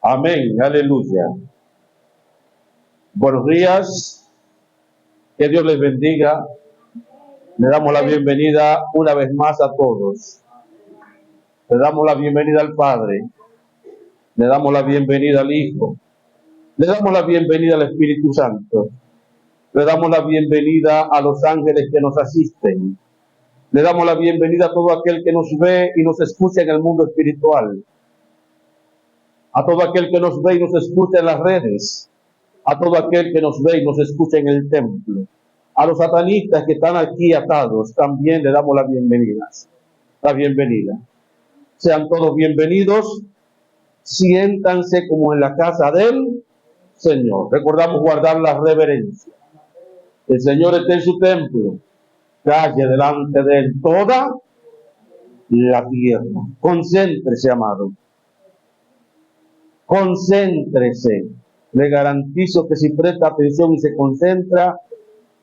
Amén, aleluya. Buenos días, que Dios les bendiga. Le damos la bienvenida una vez más a todos. Le damos la bienvenida al Padre, le damos la bienvenida al Hijo, le damos la bienvenida al Espíritu Santo, le damos la bienvenida a los ángeles que nos asisten, le damos la bienvenida a todo aquel que nos ve y nos escucha en el mundo espiritual, a todo aquel que nos ve y nos escucha en las redes, a todo aquel que nos ve y nos escucha en el templo, a los satanistas que están aquí atados, también le damos la bienvenida. Sean todos bienvenidos, siéntanse como en la casa del Señor. Recordamos guardar la reverencia. El Señor está en su templo, calle delante de él toda la tierra. Concéntrese, amado. Concéntrese. Le garantizo que si presta atención y se concentra,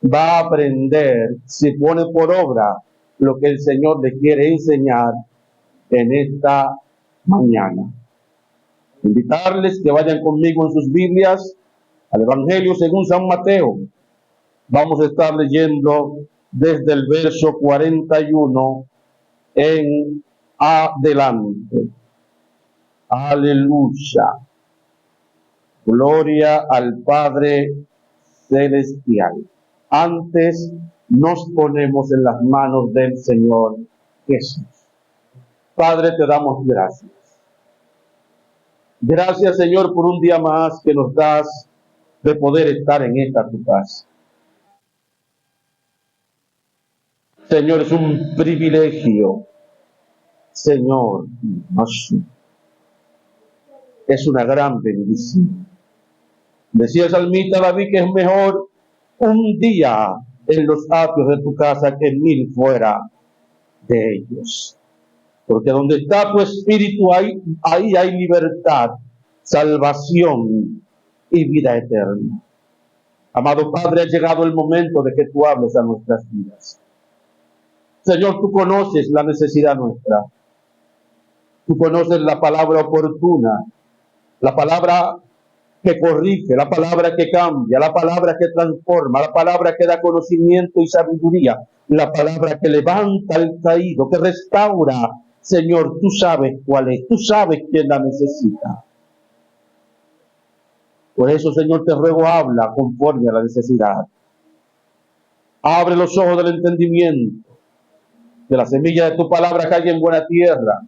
va a aprender, si pone por obra lo que el Señor le quiere enseñar en esta mañana. Invitarles que vayan conmigo en sus Biblias al Evangelio según San Mateo. Vamos a estar leyendo desde el verso 41 en adelante. Aleluya. Gloria al Padre Celestial. Antes nos ponemos en las manos del Señor Jesús. Padre, te damos gracias. Gracias, Señor, por un día más que nos das de poder estar en esta tu casa. Señor, es un privilegio. Señor, es una gran bendición. Decía el salmista David que es mejor un día en los atrios de tu casa que 1000 fuera de ellos. Porque donde está tu espíritu, ahí hay libertad, salvación y vida eterna. Amado Padre, ha llegado el momento de que tú hables a nuestras vidas. Señor, tú conoces la necesidad nuestra. Tú conoces la palabra oportuna, la palabra que corrige, la palabra que cambia, la palabra que transforma, la palabra que da conocimiento y sabiduría, la palabra que levanta al caído, que restaura. Señor, tú sabes cuál es, tú sabes quién la necesita. Por eso, Señor, te ruego, habla conforme a la necesidad. Abre los ojos del entendimiento, que la semilla de tu palabra caiga en buena tierra,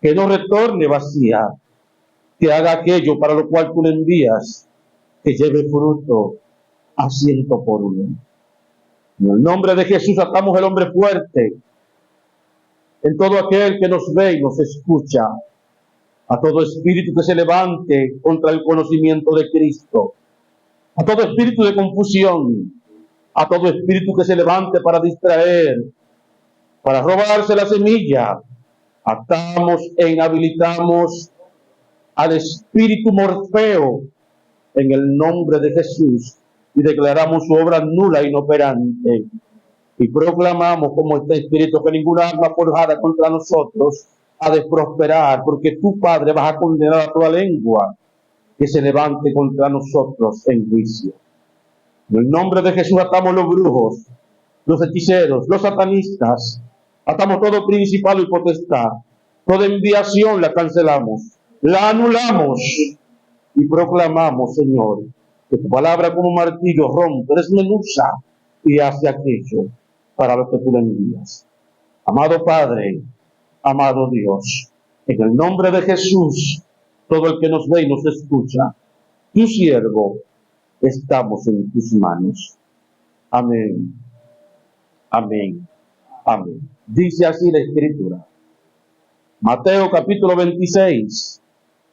que no retorne vacía, que haga aquello para lo cual tú le envías, que lleve fruto a 100 por 1. En el nombre de Jesús atamos el hombre fuerte, en todo aquel que nos ve y nos escucha, a todo espíritu que se levante contra el conocimiento de Cristo, a todo espíritu de confusión, a todo espíritu que se levante para distraer, para robarse la semilla. Atamos e inhabilitamos al espíritu morfeo en el nombre de Jesús y declaramos su obra nula e inoperante. Y proclamamos como está escrito que ninguna arma forjada contra nosotros ha de prosperar, porque tu Padre vas a condenar a toda lengua que se levante contra nosotros en juicio. En el nombre de Jesús atamos los brujos, los hechiceros, los satanistas, atamos todo principado y potestad, toda enviación la cancelamos, la anulamos y proclamamos, Señor, que tu palabra como martillo rompe, desmenuza y hace aquello para lo que tú le envías. Amado Padre, amado Dios, en el nombre de Jesús, todo el que nos ve y nos escucha, tu siervo, estamos en tus manos. Amén, amén, amén. Dice así la Escritura. Mateo capítulo 26,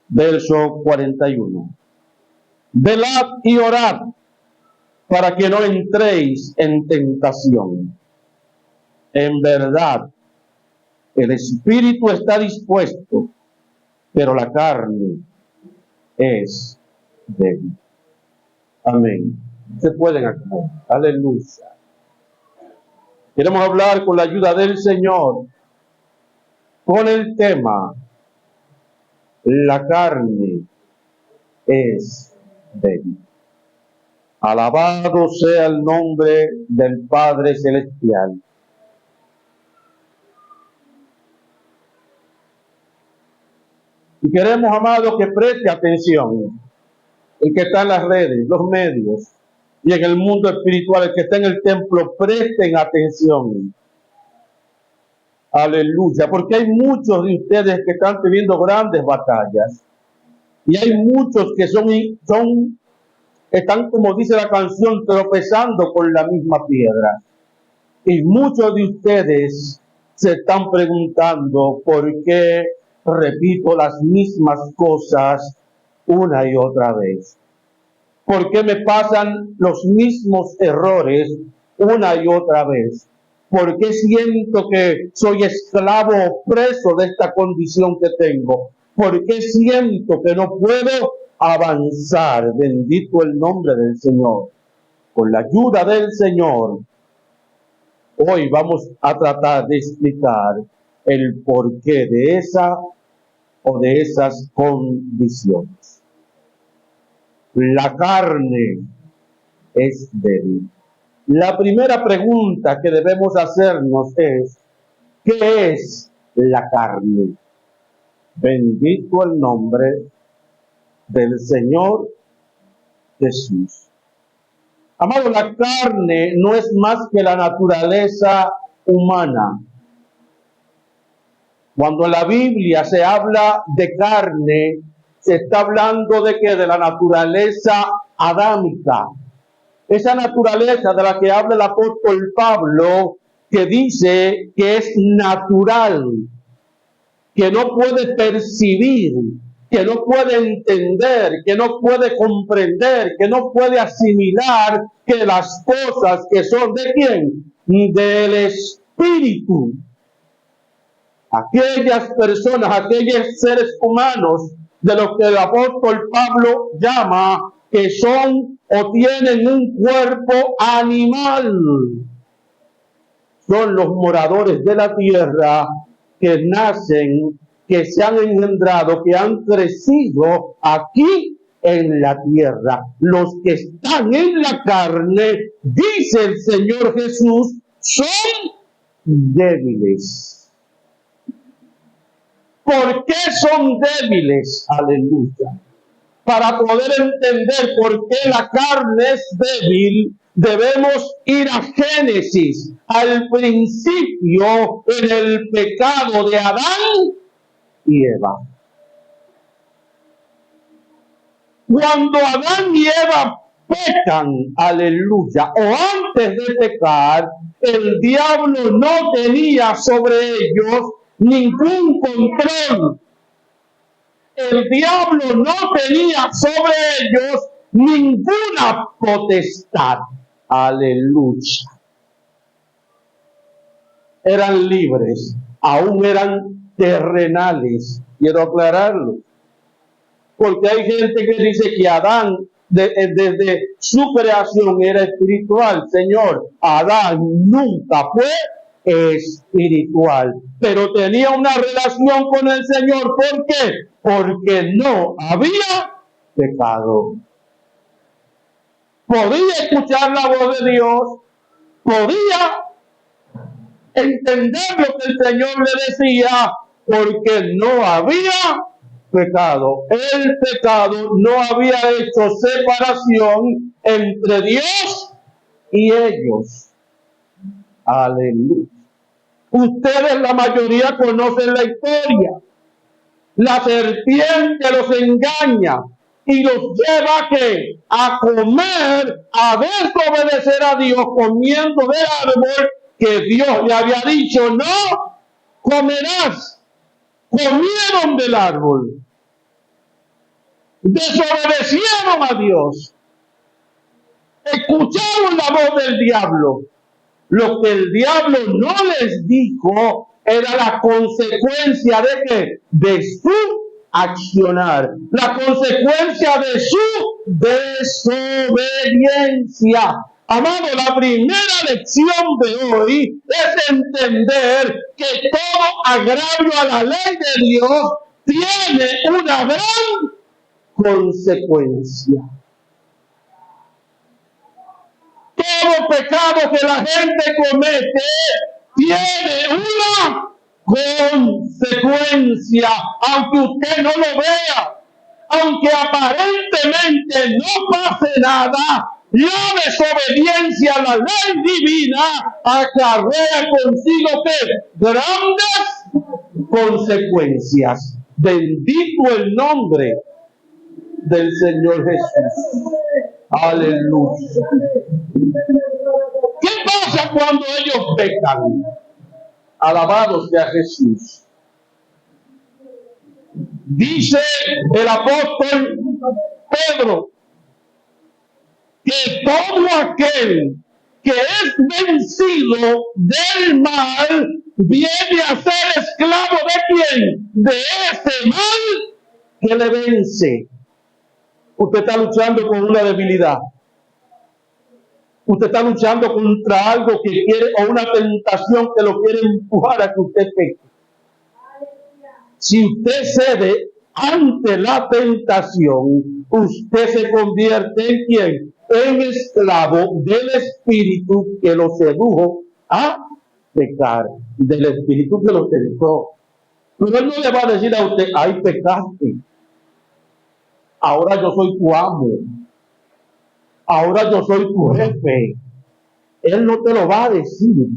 verso 41. Velad y orad para que no entréis en tentación. En verdad, el espíritu está dispuesto, pero la carne es débil. Amén. Se pueden acomodar. Aleluya. Queremos hablar con la ayuda del Señor con el tema la carne es débil. Alabado sea el nombre del Padre Celestial. Y queremos, amado, que preste atención. El que está en las redes, los medios y en el mundo espiritual, el que está en el templo, presten atención. Aleluya, porque hay muchos de ustedes que están teniendo grandes batallas. Y hay muchos que están, como dice la canción, tropezando con la misma piedra. Y muchos de ustedes se están preguntando por qué repito las mismas cosas una y otra vez. ¿Por qué me pasan los mismos errores una y otra vez? ¿Por qué siento que soy esclavo o preso de esta condición que tengo? ¿Por qué siento que no puedo avanzar? Bendito el nombre del Señor. Con la ayuda del Señor, hoy vamos a tratar de explicar el porqué de esa o de esas condiciones. La carne es débil. La primera pregunta que debemos hacernos es, ¿qué es la carne? Bendito el nombre del Señor Jesús. Amado, la carne no es más que la naturaleza humana. Cuando en la Biblia se habla de carne, se está hablando de que de la naturaleza adámica. Esa naturaleza de la que habla el apóstol Pablo, que dice que es natural, que no puede percibir, que no puede entender, que no puede comprender, que no puede asimilar que las cosas que son ¿de quién? Del Espíritu. Aquellas personas, aquellos seres humanos de los que el apóstol Pablo llama que son o tienen un cuerpo animal, son los moradores de la tierra que nacen, que se han engendrado, que han crecido aquí en la tierra. Los que están en la carne, dice el Señor Jesús, son débiles. ¿Por qué son débiles? Aleluya. Para poder entender por qué la carne es débil, debemos ir a Génesis, al principio en el pecado de Adán y Eva. Cuando Adán y Eva pecan, aleluya, o antes de pecar, el diablo no tenía sobre ellos ningún control. El diablo no tenía sobre ellos ninguna potestad. Aleluya. Eran libres, aún eran terrenales. Quiero aclararlo. Porque hay gente que dice que Adán, desde su creación, era espiritual. Señor, Adán nunca fue espiritual, pero tenía una relación con el Señor. ¿Por qué? Porque no había pecado. Podía escuchar la voz de Dios, podía entender lo que el Señor le decía, porque no había pecado. El pecado no había hecho separación entre Dios y ellos. Aleluya. Ustedes, la mayoría, conocen la historia. La serpiente los engaña y los lleva a comer, a desobedecer a Dios, comiendo del árbol que Dios le había dicho, no comerás. Comieron del árbol. Desobedecieron a Dios. Escucharon la voz del diablo. Lo que el diablo no les dijo era la consecuencia de ¿qué? De su accionar, la consecuencia de su desobediencia. Amado, la primera lección de hoy es entender que todo agravio a la ley de Dios tiene una gran consecuencia. Todo pecado que la gente comete tiene una consecuencia, aunque usted no lo vea, aunque aparentemente no pase nada. La desobediencia a la ley divina acarrea consigo grandes consecuencias. Bendito el nombre del Señor Jesús. Aleluya. ¿Qué pasa cuando ellos pecan? Alabado sea Jesús. Dice el apóstol Pedro que todo aquel que es vencido del mal viene a ser esclavo ¿de quién? De ese mal que le vence. Usted está luchando con una debilidad. Usted está luchando contra algo que quiere o una tentación que lo quiere empujar a que usted peque. Si usted cede ante la tentación, usted se convierte en ¿quién? En esclavo del espíritu que lo sedujo a pecar, del espíritu que lo tentó. Pero él no le va a decir a usted, ay, pecaste. Ahora yo soy tu amo. Ahora yo soy tu jefe. Él no te lo va a decir.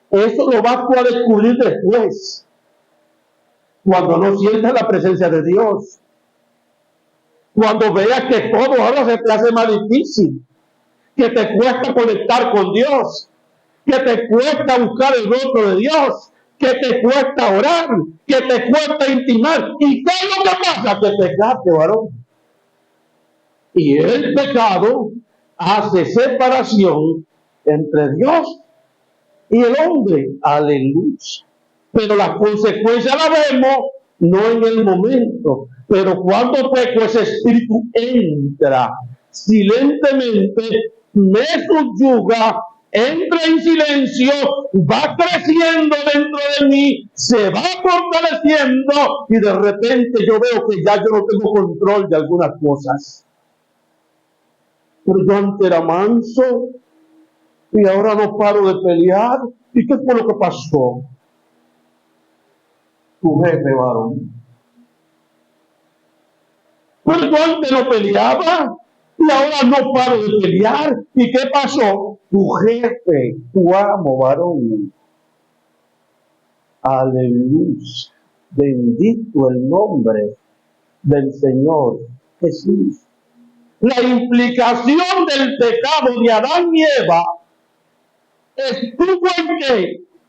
Eso lo vas tú a descubrir después. Cuando no sientas la presencia de Dios. Cuando veas que todo ahora se te hace más difícil. Que te cuesta conectar con Dios. Que te cuesta buscar el rostro de Dios. Que te cuesta orar. Que te cuesta intimar. ¿Y qué es lo que pasa? Que pecaste, varón. Y el pecado hace separación entre Dios y el hombre. Aleluya. Pero las consecuencias las vemos no en el momento. Pero cuando peco, ese espíritu entra silentemente, me subyuga, entra en silencio, va creciendo dentro de mí, se va fortaleciendo y de repente yo veo que ya yo no tengo control de algunas cosas. Pero yo antes era manso y ahora no paro de pelear. ¿Y qué fue lo que pasó? Tu jefe, varón. Pero yo antes no peleaba y ahora no paro de pelear. ¿Y qué pasó? Tu jefe, tu amo, varón. Aleluya. Bendito el nombre del Señor Jesús. La implicación del pecado de Adán y Eva estuvo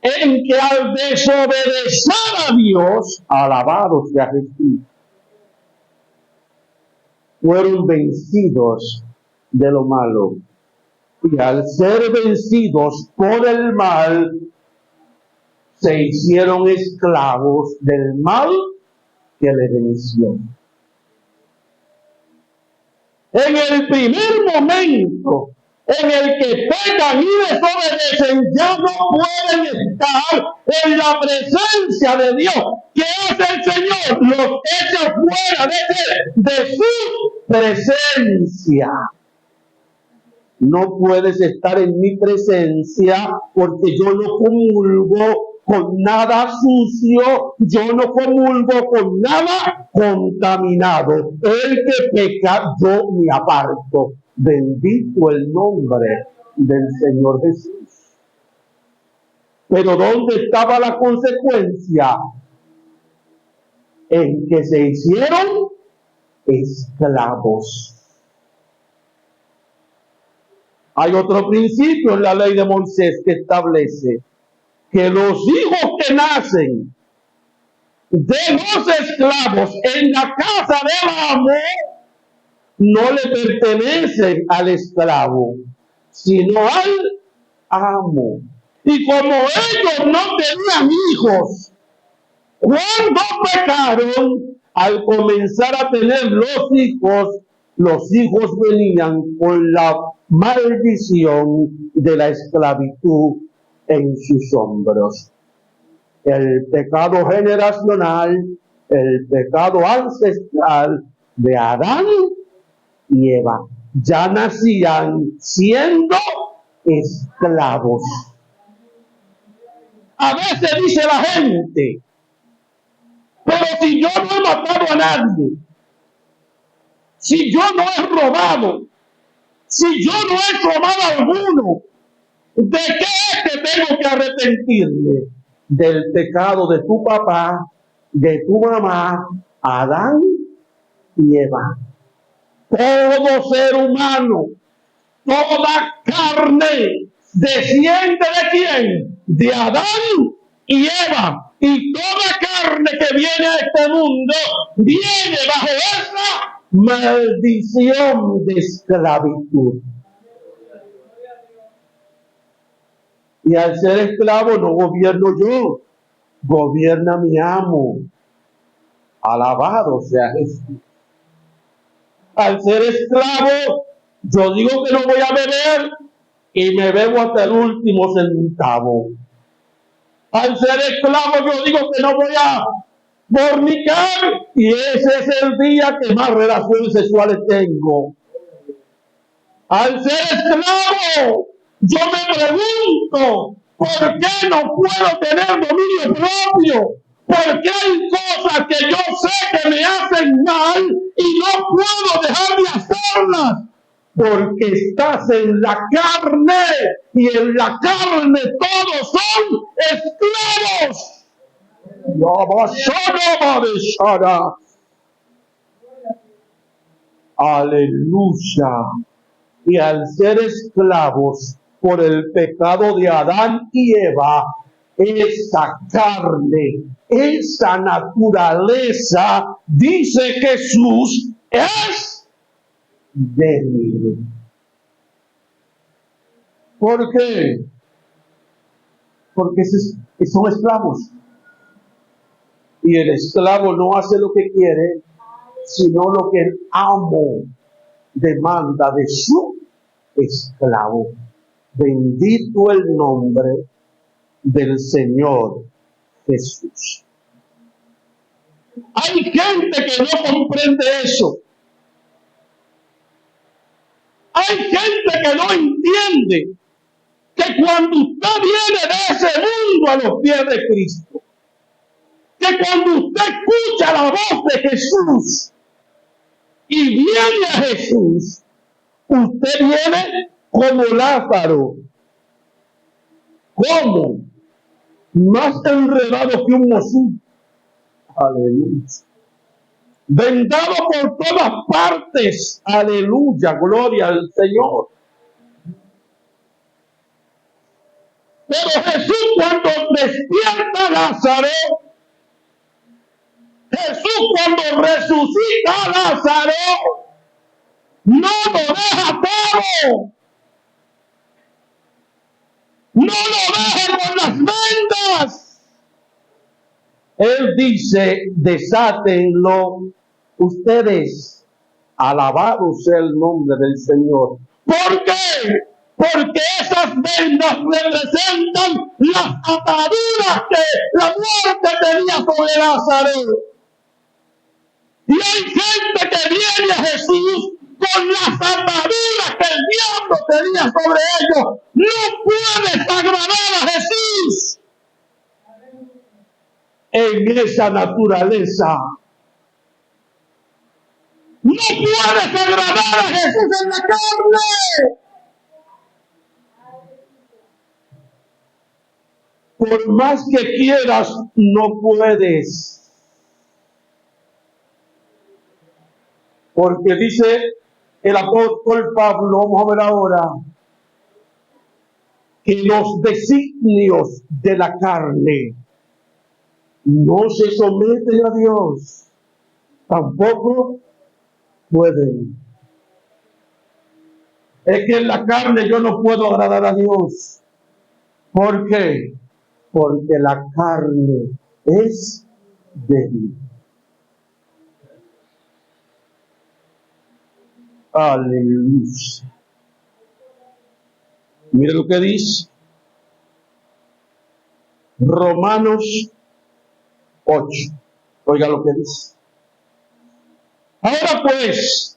en que al desobedecer a Dios, alabado sea Jesús, fueron vencidos de lo malo. Y al ser vencidos por el mal, se hicieron esclavos del mal que le venció. En el primer momento en el que pecan y desobedecen, ya no pueden estar en la presencia de Dios. ¿Qué hace el Señor? Los echa fuera de su presencia. No puedes estar en mi presencia porque yo no comulgo con nada sucio, yo no comulgo con nada contaminado. El que peca, yo me aparto. Bendito el nombre del Señor Jesús. Pero ¿dónde estaba la consecuencia? En que se hicieron esclavos. Hay otro principio en la ley de Moisés que establece que los hijos que nacen de los esclavos en la casa del amo no le pertenecen al esclavo, sino al amo. Y como ellos no tenían hijos, cuando pecaron, al comenzar a tener los hijos venían con la maldición de la esclavitud en sus hombros. El pecado generacional, el pecado ancestral de Adán y Eva ya nacían siendo esclavos. A veces dice la gente, pero si yo no he matado a nadie, si yo no he robado, si yo no he robado a alguno, ¿de qué es que tengo que arrepentirme? Del pecado de tu papá, de tu mamá, Adán y Eva. Todo ser humano, toda carne, desciende ¿de quién? De Adán y Eva. Y toda carne que viene a este mundo viene bajo esa maldición de esclavitud. Y al ser esclavo no gobierno yo, gobierna mi amo. Alabado sea Jesús. Al ser esclavo, yo digo que no voy a beber y me bebo hasta el último centavo. Al ser esclavo, yo digo que no voy a fornicar y ese es el día que más relaciones sexuales tengo. Al ser esclavo, yo me pregunto, ¿por qué no puedo tener dominio propio? Porque hay cosas que yo sé que me hacen mal y no puedo dejar de hacerlas. Porque estás en la carne y en la carne todos son esclavos. Aleluya. Y al ser esclavos por el pecado de Adán y Eva, esa carne, esa naturaleza, dice Jesús, es débil. ¿Por qué? Porque son esclavos. Y el esclavo no hace lo que quiere, sino lo que el amo demanda de su esclavo. Bendito el nombre del Señor Jesús. Hay gente que no comprende eso. Hay gente que no entiende que cuando usted viene de ese mundo a los pies de Cristo, que cuando usted escucha la voz de Jesús y viene a Jesús, usted viene como Lázaro. ¿Cómo? Más enredado que un mosquito. Aleluya. Vendado por todas partes. Aleluya. Gloria al Señor. Pero Jesús, cuando despierta a Lázaro, Jesús cuando resucita a Lázaro, no lo deja todo. No lo deja con las vendas. Él dice, desátenlo ustedes. Alabado sea el nombre del Señor. ¿Por qué? Porque esas vendas representan las ataduras que la muerte tenía sobre Lázaro. Y hay gente que viene a Jesús con las ataduras que el diablo tenía sobre ellos. No puedes agradar a Jesús en esa naturaleza. No puedes agradar a Jesús en la carne. Por más que quieras, no puedes. Porque dice el apóstol Pablo, vamos a ver ahora, que los designios de la carne no se someten a Dios, tampoco pueden. Es que en la carne yo no puedo agradar a Dios. ¿Por qué? Porque la carne es débil. Aleluya. Mire lo que dice Romanos 8. Oiga lo que dice. Ahora pues,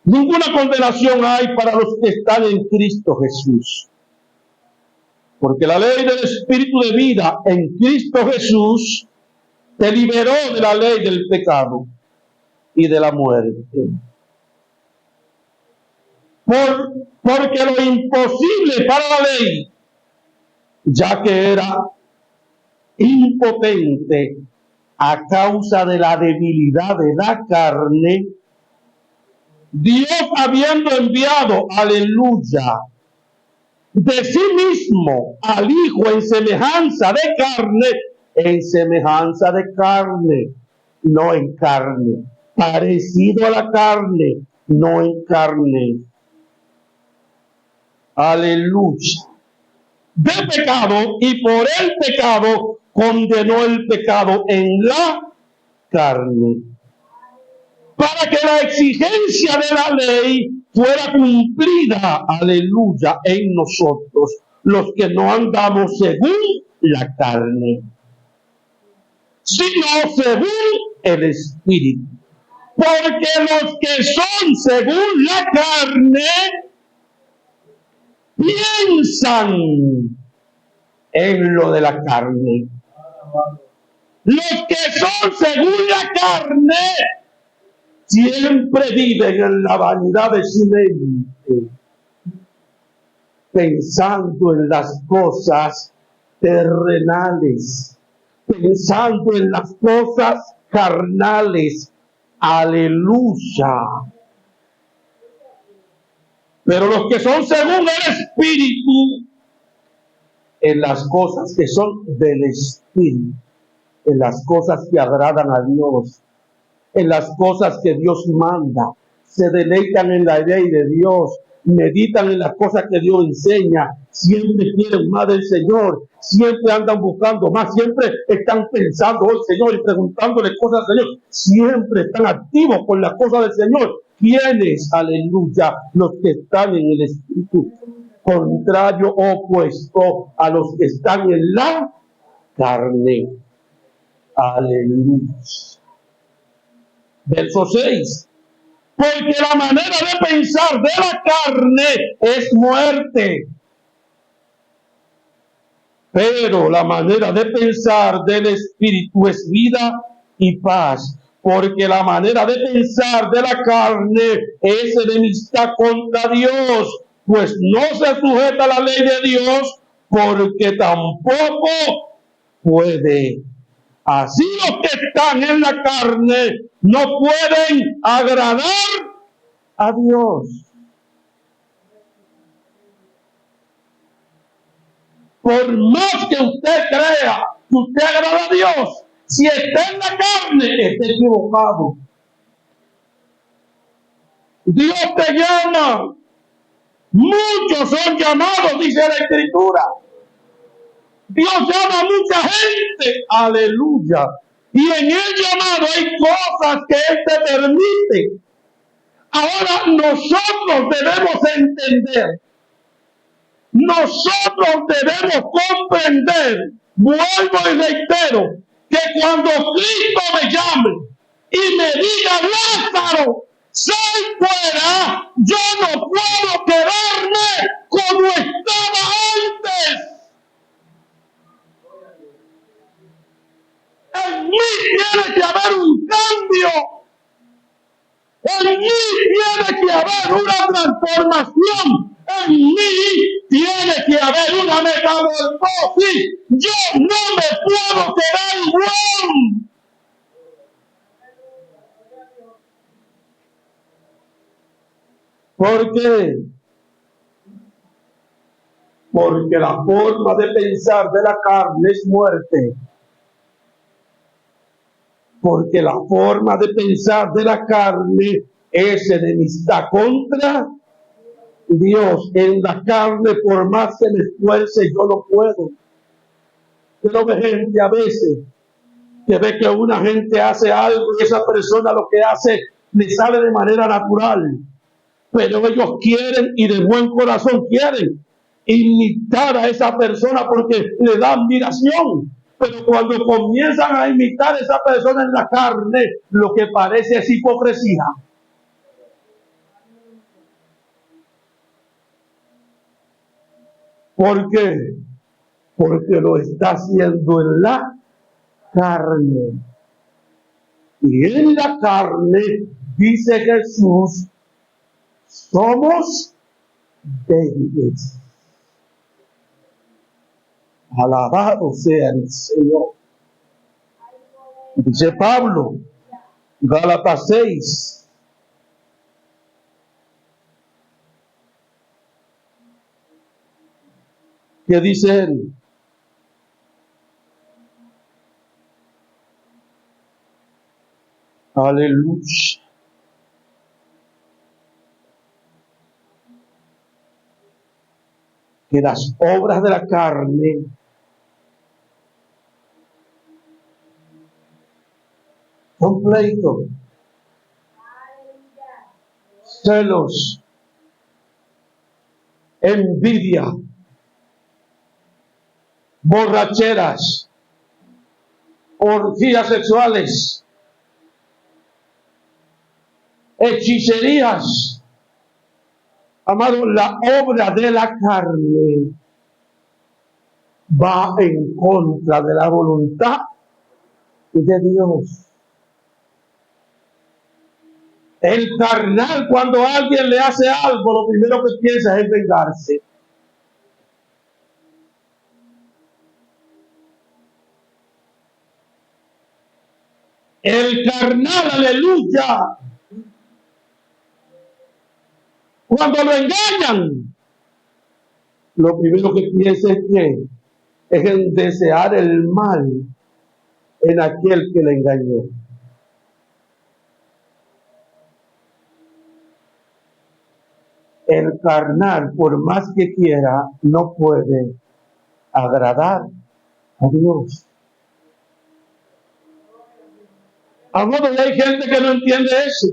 Ninguna condenación hay para los que están en Cristo Jesús. Porque la ley del Espíritu de vida en Cristo Jesús te liberó de la ley del pecado y de la muerte. Porque lo imposible para la ley, ya que era impotente a causa de la debilidad de la carne, Dios habiendo enviado, aleluya, de sí mismo al Hijo en semejanza de carne, no en carne, parecido a la carne, no en carne. Aleluya. De pecado, y por el pecado condenó el pecado en la carne, para que la exigencia de la ley fuera cumplida, aleluya, en nosotros, los que no andamos según la carne, sino según el Espíritu. Porque los que son según la carne piensan en lo de la carne. Los que son según la carne siempre viven en la vanidad de su mente, pensando en las cosas terrenales, pensando en las cosas carnales. Aleluya. Pero los que son según el Espíritu, en las cosas que son del Espíritu, en las cosas que agradan a Dios, en las cosas que Dios manda, se deleitan en la ley de Dios, meditan en las cosas que Dios enseña, siempre quieren más del Señor, siempre andan buscando más, siempre están pensando en el Señor y preguntándole cosas al Señor, siempre están activos con las cosas del Señor. ¿Quiénes? Aleluya, los que están en el Espíritu, contrario, opuesto a los que están en la carne. Aleluya. Verso 6. Porque la manera de pensar de la carne es muerte, pero la manera de pensar del Espíritu es vida y paz. Porque la manera de pensar de la carne es enemistad contra Dios, pues no se sujeta a la ley de Dios, porque tampoco puede. Así los que están en la carne no pueden agradar a Dios. Por más que usted crea que usted agrada a Dios, si está en la carne, está equivocado. Dios te llama. Muchos son llamados, dice la Escritura. Dios llama a mucha gente. Aleluya. Y en el llamado hay cosas que Él te permite. Ahora nosotros debemos entender. Nosotros debemos comprender, vuelvo y reitero, que cuando Cristo me llame y me diga, Lázaro, sal fuera, yo no puedo quedarme como estaba antes. En mí tiene que haber un cambio. En mí tiene que haber una transformación. En mí tiene que haber una metamorfosis. Yo no me puedo quedar igual. ¿Por qué? Porque la forma de pensar de la carne es muerte. Porque la forma de pensar de la carne es enemistad contra Dios. En la carne, por más que me esfuerce, yo no puedo. Pero ve gente a veces que ve que una gente hace algo y esa persona lo que hace le sale de manera natural. Pero ellos quieren y de buen corazón quieren imitar a esa persona porque le da admiración. Pero cuando comienzan a imitar a esa persona en la carne, lo que parece es hipocresía. ¿Por qué? Porque lo está haciendo en la carne. Y en la carne, dice Jesús, somos débiles. Alabado sea el Señor. Dice Pablo, Gálatas 6. ¿Qué dice él? Aleluya. Que las obras de la carne son pleito, celos, envidia, borracheras, orgías sexuales, hechicerías. Amado, la obra de la carne va en contra de la voluntad de Dios. El carnal, cuando alguien le hace algo, lo primero que piensa es vengarse. El carnal, aleluya, cuando lo engañan, lo primero que piensa es en desear el mal en aquel que le engañó. El carnal, por más que quiera, no puede agradar a Dios. Amado, hay gente que no entiende eso.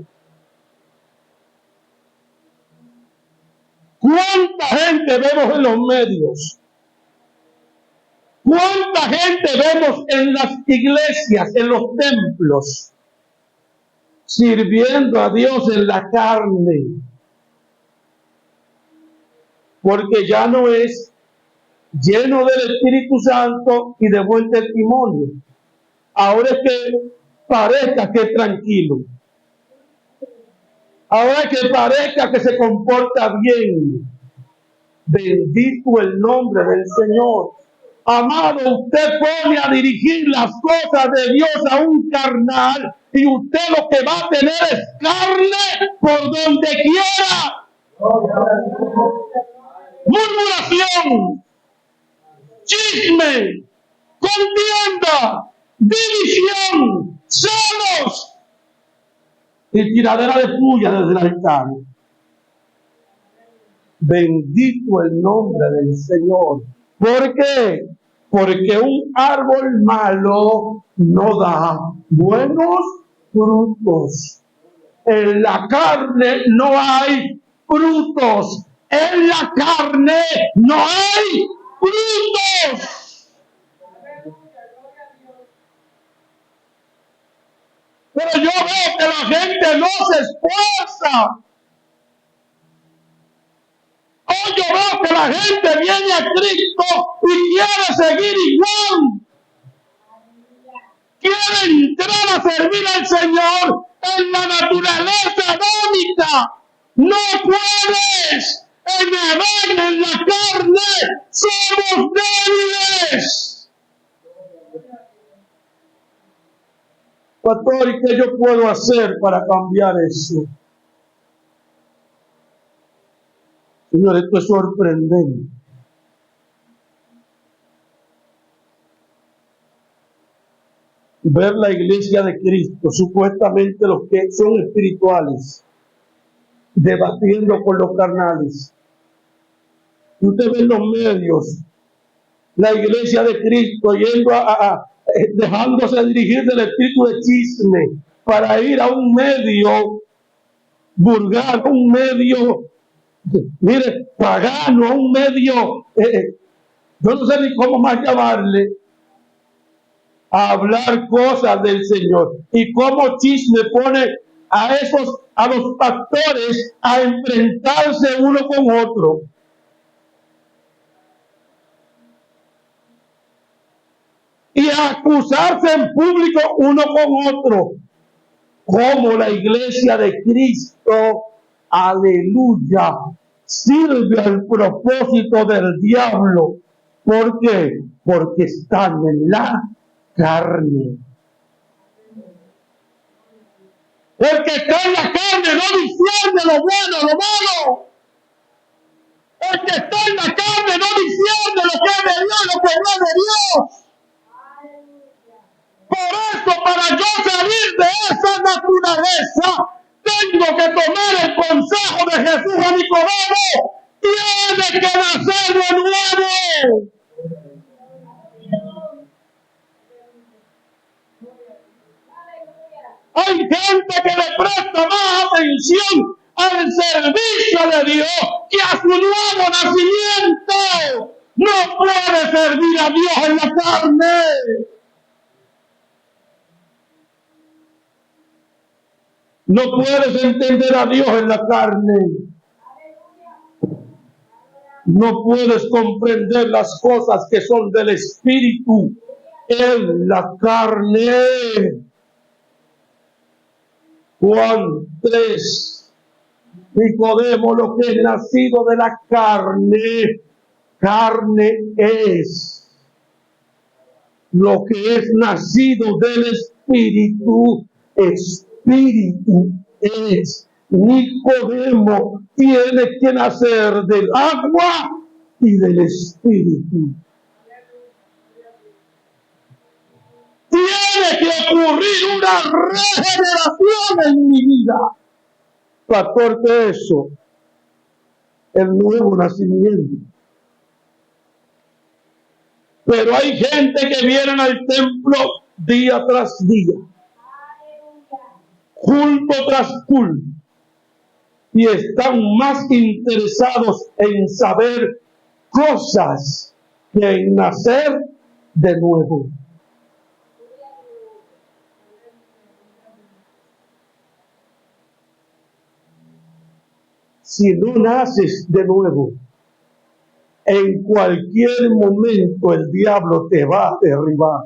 ¿Cuánta gente vemos en los medios? ¿Cuánta gente vemos en las iglesias, en los templos, sirviendo a Dios en la carne? Porque ya no es lleno del Espíritu Santo y de buen testimonio. Ahora es que parezca que es tranquilo. Ahora es que parezca que se comporta bien. Bendito el nombre del Señor. Amado, usted pone a dirigir las cosas de Dios a un carnal y usted lo que va a tener es carne por donde quiera. Murmuración, chisme, contienda, división, celos y tiradera de puya desde el altar. Bendito el nombre del Señor. ¿Por qué? Porque un árbol malo no da buenos frutos. En la carne no hay frutos. En la carne no hay frutos. Pero yo veo que la gente no se esfuerza. Hoy yo veo que la gente viene a Cristo y quiere seguir igual. Quiere entrar a servir al Señor en la naturaleza adónica. No puedes. En Adán, en la carne, somos débiles. Pastor, ¿y qué yo puedo hacer para cambiar eso? Señor, esto es sorprendente. Ver la iglesia de Cristo, supuestamente los que son espirituales, debatiendo con los carnales. Usted ve en los medios la iglesia de Cristo yendo dejándose dirigir del espíritu de chisme para ir a un medio vulgar, un medio, mire, pagano, a un medio, yo no sé ni cómo más llamarle, a hablar cosas del Señor. Y cómo chisme pone a los pastores a enfrentarse uno con otro. y acusarse en público uno con otro, como la iglesia de Cristo, aleluya, sirve al propósito del diablo. ¿Por qué? Porque están en la carne. El que está en la carne no discierne lo bueno, lo malo. El que está en la carne no discierne lo que es de Dios, lo que no es de Dios. Por eso, para yo salir de esa naturaleza, tengo que tomar el consejo de Jesús a Nicodemo. Tiene que nacer de nuevo. Hay gente que le presta más atención al servicio de Dios que a su nuevo nacimiento. No puede servir a Dios en la carne. No puedes entender a Dios en la carne. No puedes comprender las cosas que son del Espíritu en la carne. Juan 3. Nicodemo, lo que es nacido de la carne, carne es. Lo que es nacido del Espíritu, Espíritu es. Nicodemo tiene que nacer del agua y del Espíritu. Tiene que ocurrir una regeneración en mi vida. Pastor, ¿qué es eso? El nuevo nacimiento. Pero hay gente que viene al templo día tras día, culto tras culto, y están más interesados en saber cosas que en nacer de nuevo. Si no naces de nuevo, en cualquier momento el diablo te va a derribar.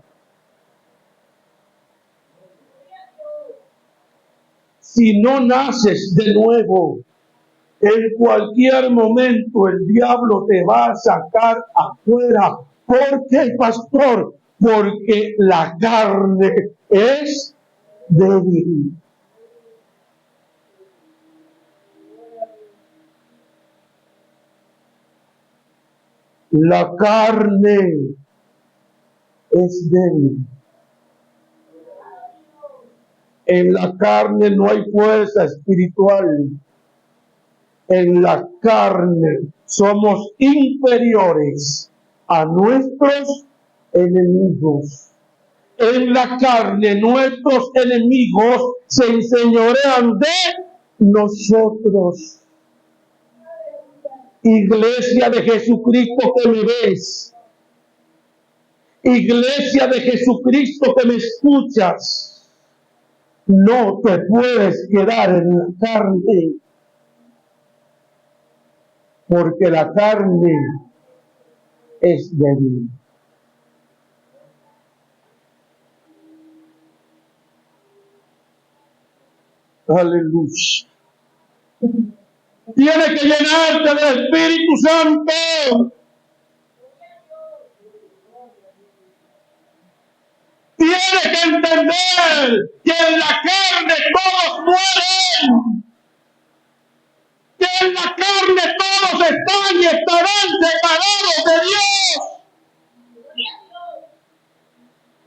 Si no naces de nuevo, en cualquier momento el diablo te va a sacar afuera. ¿Por qué, pastor? Porque la carne es débil. La carne es débil. En la carne no hay fuerza espiritual. En la carne somos inferiores a nuestros enemigos. En la carne nuestros enemigos se enseñorean de nosotros. Iglesia de Jesucristo que me ves. Iglesia de Jesucristo que me escuchas. No te puedes quedar en la carne. Porque la carne es débil. Aleluya. Tienes que llenarte del Espíritu Santo. Tienes que entender que en la carne todos mueren. Que en la carne todos están y estarán separados de Dios.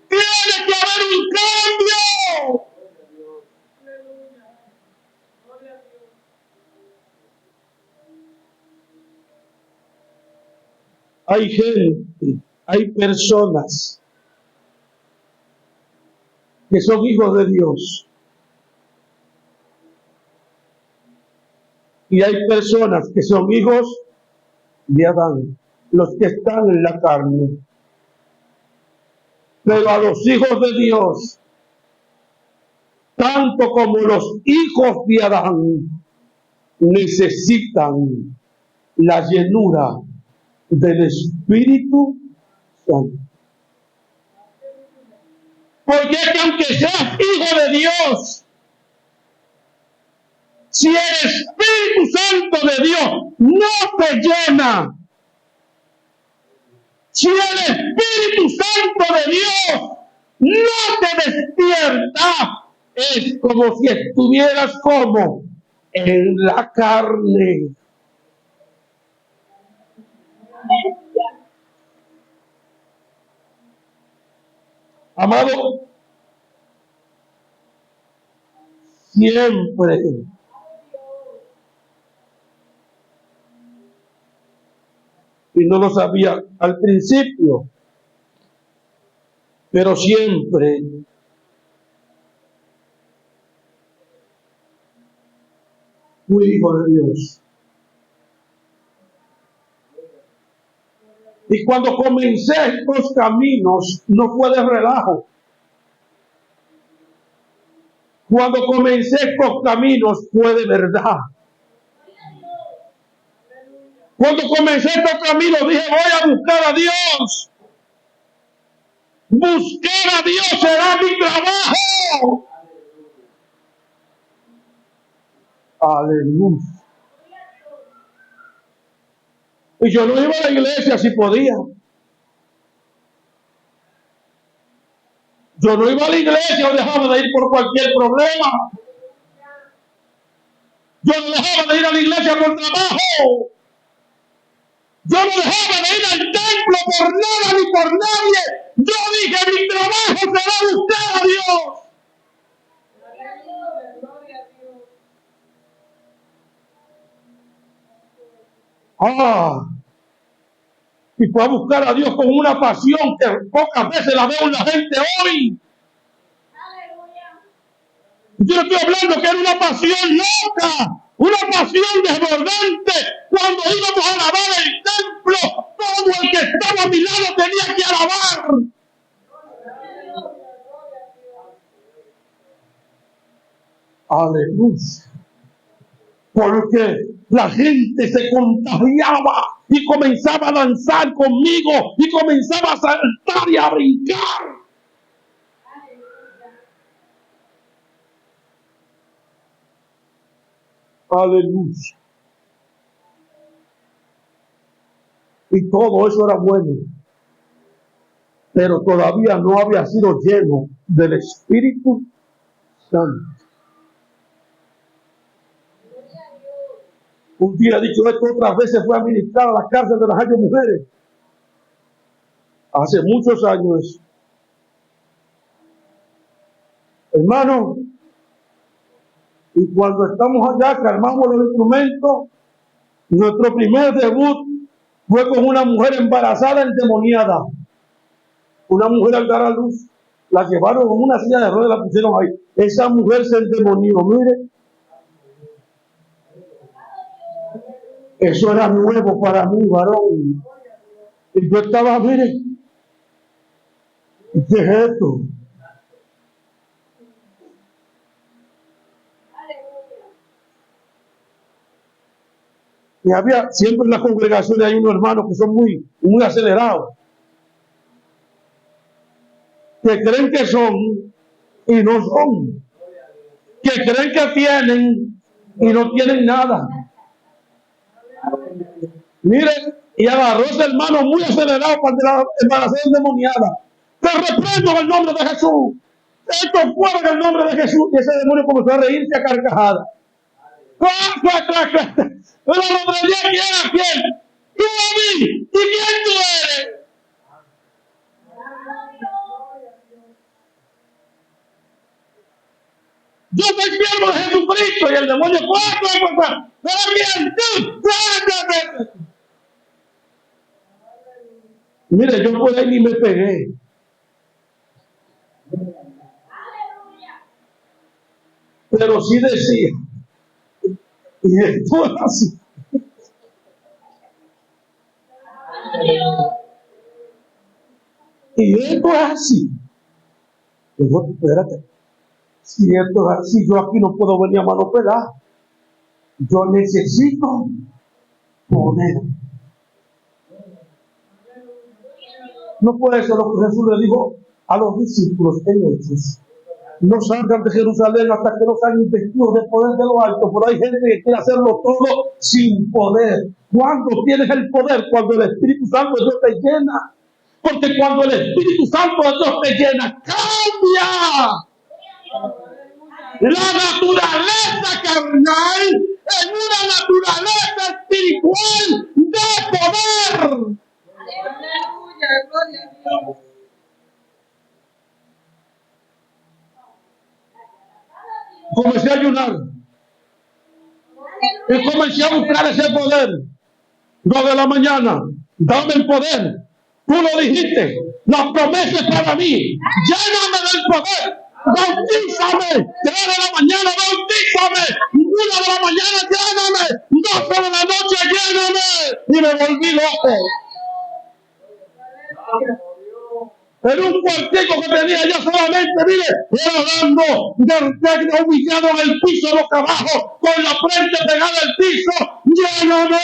Tiene que haber un cambio. Hay gente, hay personas que son hijos de Dios. Y hay personas que son hijos de Adán, los que están en la carne. Pero a los hijos de Dios, tanto como los hijos de Adán, necesitan la llenura del Espíritu Santo. Porque es que aunque seas hijo de Dios, si el Espíritu Santo de Dios no te llena, si el Espíritu Santo de Dios no te despierta, es como si estuvieras como en la carne. Amado, siempre y no lo sabía al principio, pero siempre fui hijo de Dios. Y cuando comencé estos caminos, no fue de relajo. Cuando comencé estos caminos, fue de verdad. Cuando comencé estos caminos, dije, voy a buscar a Dios. Buscar a Dios será mi trabajo. Aleluya. Y yo no iba a la iglesia si podía. Yo no iba a la iglesia o dejaba de ir por cualquier problema. Yo no dejaba de ir a la iglesia por trabajo. Yo no dejaba de ir al templo por nada ni por nadie. Yo dije, mi trabajo será buscar a Dios. Y fue a buscar a Dios con una pasión que pocas veces la veo en la gente hoy. Yo no estoy hablando que era una pasión loca, una pasión desbordante. Cuando íbamos a alabar el templo, todo el que estaba a mi lado tenía que alabar. Aleluya. Porque la gente se contagiaba y comenzaba a danzar conmigo y comenzaba a saltar y a brincar. Aleluya. Y todo eso era bueno, pero todavía no había sido lleno del Espíritu Santo. Un día, dicho esto, otras veces fue a ministrar a la cárcel de las Hayas Mujeres. Hace muchos años. Hermano, y cuando estamos allá, que armamos los instrumentos, nuestro primer debut fue con una mujer embarazada endemoniada. Una mujer al dar a luz, la llevaron en una silla de ruedas y la pusieron ahí. Esa mujer se endemonió, mire. Eso era nuevo para mí, varón. Y yo estaba, mire, ¿qué es esto? Y había siempre en la congregación hay unos hermanos que son muy acelerados, que creen que son y no son, que creen que tienen y no tienen nada. Mire, y agarró ese hermano muy acelerado para la embarazada endemoniada. Te reprendo en el nombre de Jesús. Esto fuera en el nombre de Jesús. Y ese demonio comenzó a reírse a carcajadas. Pero lo prendí a quién. Tú a mí. ¿Y quién tú eres? Yo soy siervo de Jesucristo. Y el demonio, pero bien, tú. Mire, yo por ahí ni me pegué. Pero sí decía, y esto es así. Y esto es así. Digo, espérate, si esto es así, yo aquí no puedo venir a mano pelada. Yo necesito poder. No puede ser lo que Jesús le dijo, a los discípulos en Hechos: no salgan de Jerusalén hasta que no sean investidos de poder de lo alto. Pero hay gente que quiere hacerlo todo sin poder. ¿Cuándo tienes el poder? Cuando el Espíritu Santo de Dios te llena. Porque cuando el Espíritu Santo de Dios te llena, cambia la naturaleza carnal en una naturaleza espiritual de poder. Aleluya, gloria a Dios. Comencé a ayunar y comencé a buscar ese poder. 2 de la mañana, dame el poder. Tú lo dijiste, la promesa es para mí. Lléname del poder. Bautízame. 3 de la mañana, bautízame. 1 de la mañana, lléname. 12 de la noche, lléname. Y me volví loco. En un cuartico que tenía yo solamente, mire, era dando del técnico ubicado en el piso boca abajo, con la frente pegada al piso. ¡Lléname!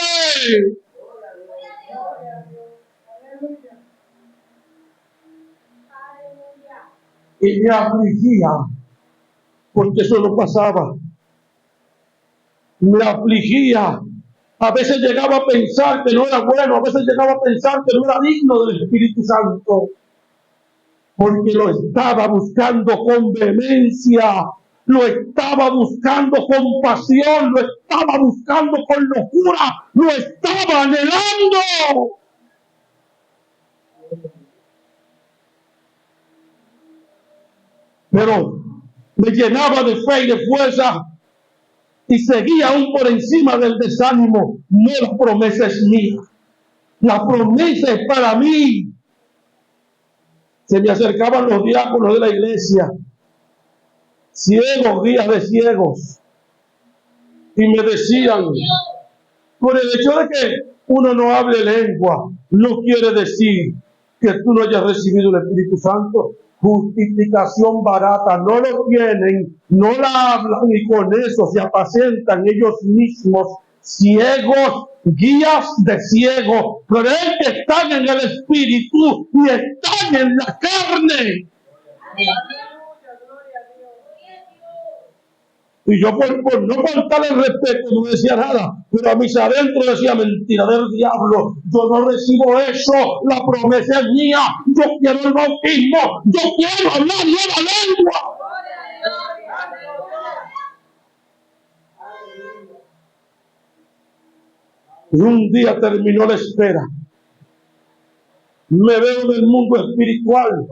Y me afligía, porque eso no pasaba. Me afligía. A veces llegaba a pensar que no era bueno, a veces llegaba a pensar que no era digno del Espíritu Santo, porque lo estaba buscando con vehemencia, lo estaba buscando con pasión, lo estaba buscando con locura, lo estaba anhelando. Pero me llenaba de fe y de fuerza y seguía aún por encima del desánimo. No, la promesa es mía, la promesa es para mí. Se me acercaban los diáconos de la iglesia, ciegos, guías de ciegos, y me decían: por el hecho de que uno no hable lengua, no quiere decir que tú no hayas recibido el Espíritu Santo. Justificación barata, no lo tienen, no la hablan, y con eso se apacentan ellos mismos, ciegos, guías de ciegos. Creen que están en el Espíritu y están en la carne. Y yo por no faltarle el respeto no decía nada, pero a mis adentros decía: mentira del diablo, yo no recibo eso, la promesa es mía, yo quiero el bautismo, yo quiero hablar nueva lengua. Y un día terminó la espera. Me veo en el mundo espiritual,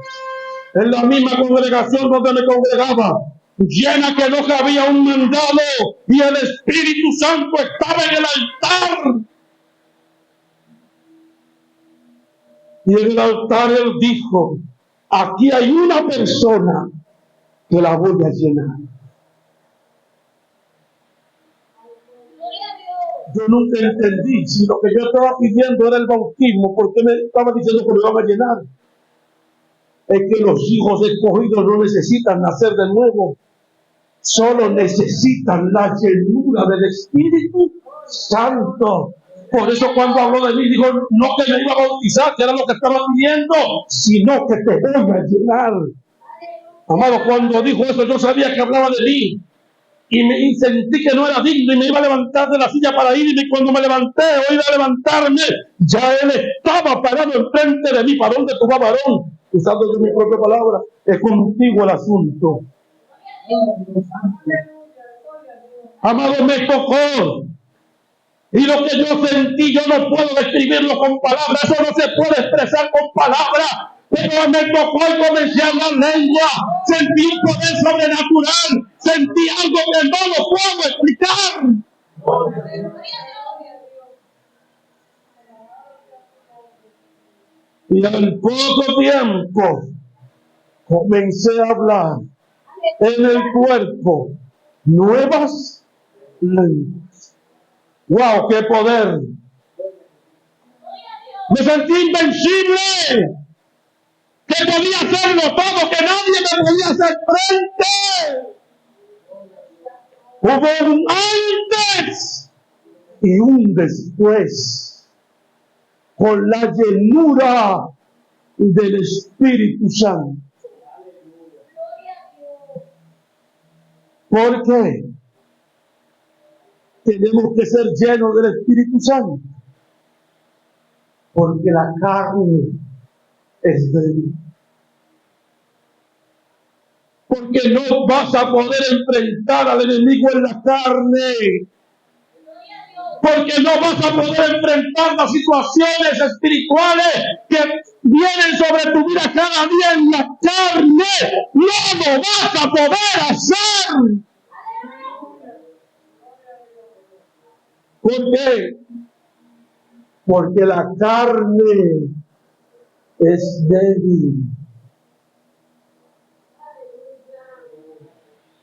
en la misma congregación donde me congregaba, llena que no cabía un mandado, y el Espíritu Santo estaba en el altar. Y en el altar él dijo: aquí hay una persona que la voy a llenar. Yo nunca entendí si lo que yo estaba pidiendo era el bautismo, ¿por qué me estaba diciendo que me iban a llenar? Es que los hijos escogidos no necesitan nacer de nuevo, solo necesitan la llenura del Espíritu Santo. Por eso cuando habló de mí, dijo: no que me iba a bautizar, que era lo que estaba pidiendo, sino que te voy a llenar. Amado, cuando dijo eso, yo sabía que hablaba de mí. Y sentí que no era digno y me iba a levantar de la silla para irme. Y cuando me levanté o iba a levantarme, ya él estaba parado enfrente de mí. ¿Para dónde tú vas, varón? Usando yo mi propia palabra, es contigo el asunto. Amado, me tocó. Y lo que yo sentí, yo no puedo describirlo con palabras. Eso no se puede expresar con palabras. Pero me tocó y comencé a hablar lengua. Sentí un poder sobrenatural. Sentí algo que no lo puedo explicar. Y al poco tiempo comencé a hablar en el cuerpo nuevas lenguas. ¡Wow! ¡Qué poder! Me sentí invencible. Que podía hacerlo todo, que nadie me podía hacer frente. Hubo un antes y un después, con la llenura del Espíritu Santo. ¿Por qué? Tenemos que ser llenos del Espíritu Santo. Porque la carne es débil. Porque no vas a poder enfrentar al enemigo en la carne. Porque no vas a poder enfrentar las situaciones espirituales que vienen sobre tu vida cada día en la carne. No lo vas a poder hacer. ¿Por qué? Porque la carne es débil.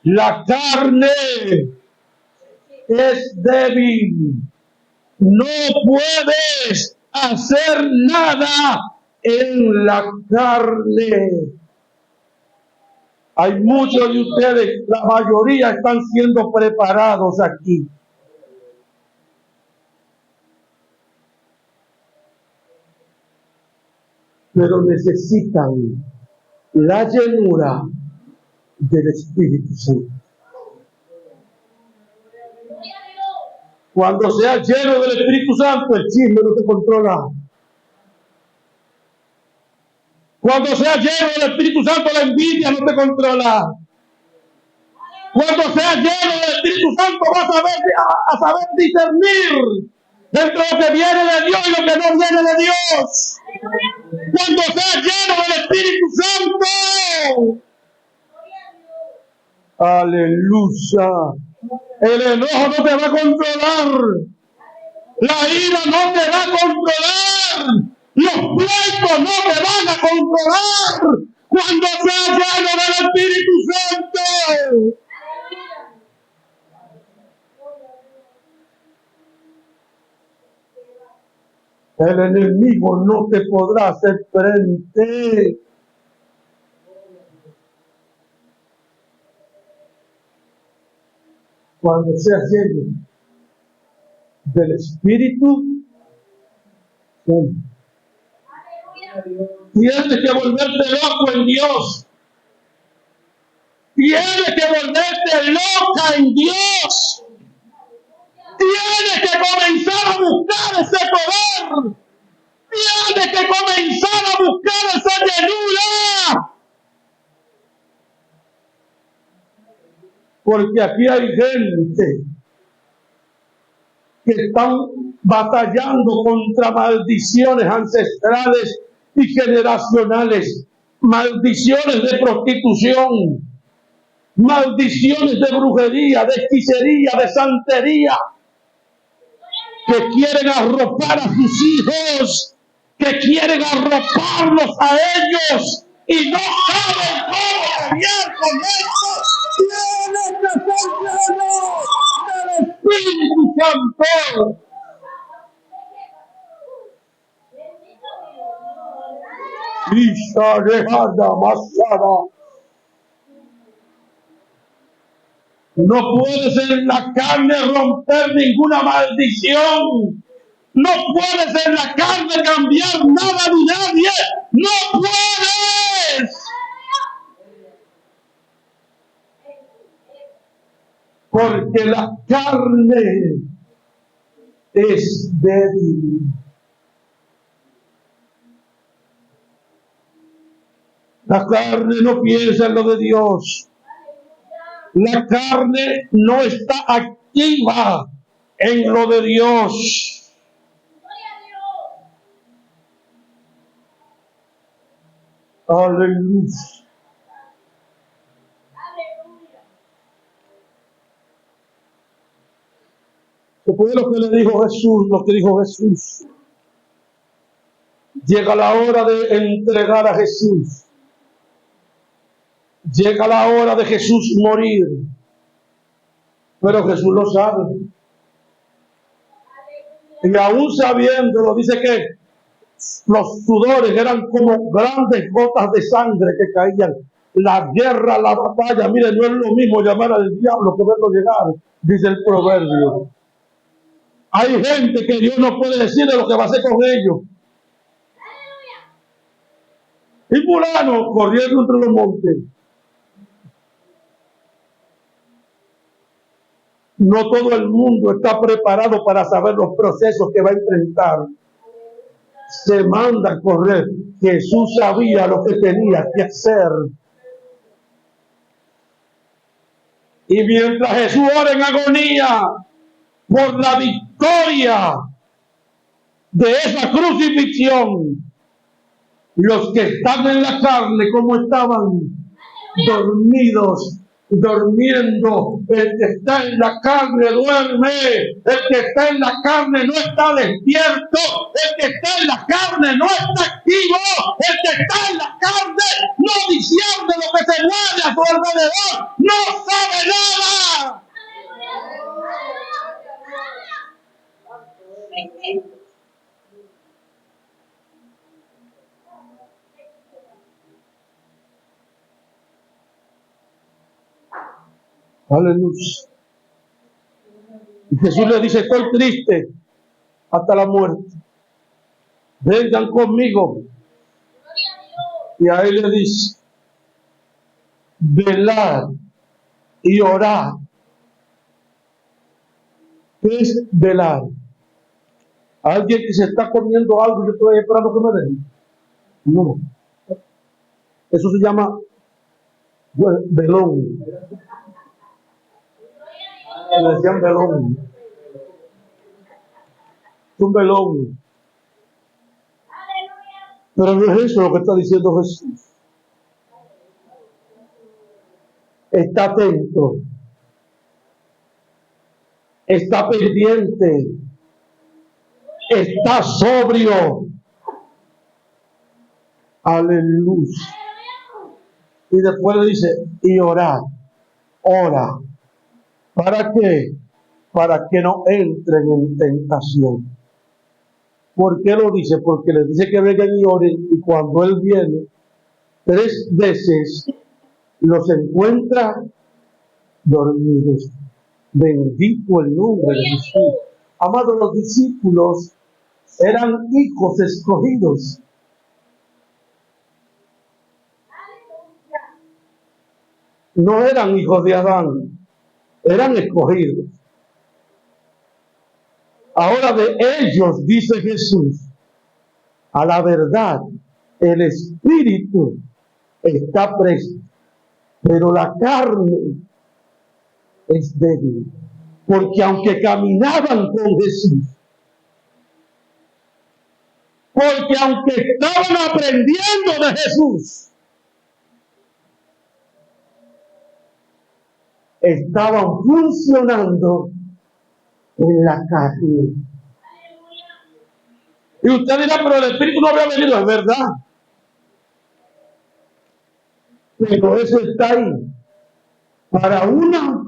La carne es débil. No puedes hacer nada en la carne. Hay muchos de ustedes, la mayoría están siendo preparados aquí. Pero necesitan la llenura del Espíritu Santo. Cuando seas lleno del Espíritu Santo, el chisme no te controla. Cuando seas lleno del Espíritu Santo, la envidia no te controla. Cuando seas lleno del Espíritu Santo, vas a saber discernir entre lo que viene de Dios y lo que no viene de Dios. Cuando seas lleno del Espíritu Santo. Aleluya. El enojo no te va a controlar. La ira no te va a controlar. Los pleitos no te van a controlar. Cuando seas lleno del Espíritu Santo. El enemigo no te podrá hacer frente. Cuando seas lleno del Espíritu Santo. Tienes que volverte loco en Dios. Tienes que volverte loca en Dios. Tienes que comenzar a buscar ese poder. Tienes que comenzar a buscar esa llenura. Porque aquí hay gente que están batallando contra maldiciones ancestrales y generacionales, maldiciones de prostitución, maldiciones de brujería, de hechicería, de santería, que quieren arropar a sus hijos, que quieren arroparlos a ellos y no saben cómo pelear con esto. Tienen que ser llenos del Espíritu Santo. Isha dejada masada. No puedes en la carne romper ninguna maldición. No puedes en la carne cambiar nada ni nadie. No puedes. Porque la carne es débil. La carne no piensa en lo de Dios. La carne no está activa en lo de Dios. Aleluya. ¿Se fue lo que le dijo Jesús? Lo que dijo Jesús. Llega la hora de entregar a Jesús. Llega la hora de Jesús morir. Pero Jesús lo sabe. Y aún sabiéndolo, dice que los sudores eran como grandes gotas de sangre que caían. La guerra, la batalla, mire, no es lo mismo llamar al diablo que verlo llegar, dice el proverbio. Hay gente que Dios no puede decirle lo que va a hacer con ellos. Y fulano corriendo entre los montes. No todo el mundo está preparado para saber los procesos que va a enfrentar. Se manda a correr. Jesús sabía lo que tenía que hacer. Y mientras Jesús ora en agonía por la victoria de esa crucifixión, los que están en la carne, como estaban dormidos, durmiendo. El que está en la carne duerme, el que está en la carne no está despierto, el que está en la carne no está activo, el que está en la carne no discierne lo que se mueve a su alrededor, no sabe nada. Aleluya. Y Jesús le dice: estoy triste hasta la muerte. Vengan conmigo. Y a él le dice: velad y orad. ¿Qué es velar? Alguien que se está comiendo algo y yo estoy esperando que me den. No. Eso se llama velón. Le decían velón. Es un velón. Pero no es eso lo que está diciendo Jesús. Está atento. Está pendiente. Está sobrio. Aleluya. Y después le dice: y orad. Ora. ¿Para qué? Para que no entren en tentación. ¿Por qué lo dice? Porque les dice que vengan y oren, y cuando Él viene, 3 veces los encuentra dormidos. Bendito el nombre de Jesús. Amados, los discípulos eran hijos escogidos. No eran hijos de Adán, eran escogidos. Ahora de ellos, dice Jesús, a la verdad, el espíritu está presto, pero la carne es débil. Porque aunque caminaban con Jesús, porque aunque estaban aprendiendo de Jesús, estaban funcionando en la carne. Y usted dirá: pero el Espíritu no había venido. Es verdad, pero eso está ahí para una